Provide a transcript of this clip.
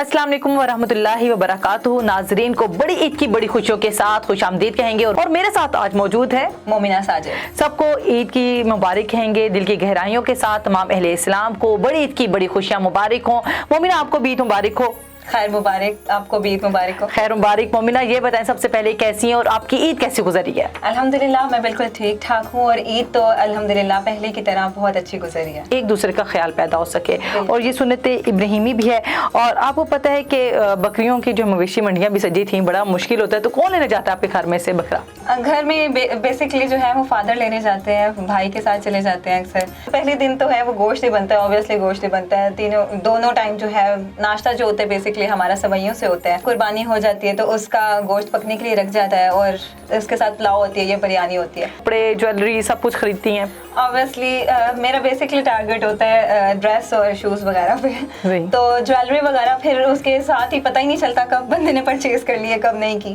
अस्सलाम वालेकुम वरहमतुल्लाहि वबरकातुहू। नाजरीन को बड़ी ईद की बड़ी खुशियों के साथ खुशामदीद कहेंगे और मेरे साथ आज मौजूद है मोमिना साजिद। सबको ईद की मुबारक कहेंगे दिल की गहराइयों के साथ। तमाम अहले इस्लाम को बड़ी ईद की बड़ी खुशियाँ मुबारक हो। मोमिना आपको भी ईद मुबारक हो। खैर मुबारक, आपको भी ईद मुबारक हो। खैर मुबारक। मोमिना ये बताएं सबसे पहले कैसी हैं और आपकी ईद कैसी गुजरी है? अल्हम्दुलिल्लाह मैं बिल्कुल ठीक ठाक हूँ और ईद तो अल्हम्दुलिल्लाह पहले की तरह बहुत अच्छी गुजरी है। एक दूसरे का ख्याल पैदा हो सके और ये सुन्नत इब्राहिमी भी है। और आपको पता है कि बकरियों की जो मवेशी मंडियाँ भी सजी थी, बड़ा मुश्किल होता है, तो कौन लेने जाता है आपके घर में से बकरा? घर में बेसिकली जो है वो फादर लेने जाते हैं, भाई के साथ चले जाते हैं अक्सर। पहले दिन तो है वो गोश्त ही बनता है, ऑब्वियसली गोश्त ही बनता है। दोनों टाइम जो है नाश्ता जो होता है बेसिकली हमारा सवैयों से होता है। कुर्बानी हो जाती है तो उसका गोश्त पकने के लिए रख जाता है और उसके साथ पुलाव होती है, ये बिरयानी होती है। कपड़े, ज्वेलरी सब कुछ खरीदती हैं? ऑब्वियसली मेरा बेसिकली टारगेट होता है ड्रेस और शूज़ वगैरह पे, तो ज्वेलरी वगैरह फिर उसके साथ ही पता ही नहीं चलता कब बंदे ने परचेज कर लिए कब नहीं की।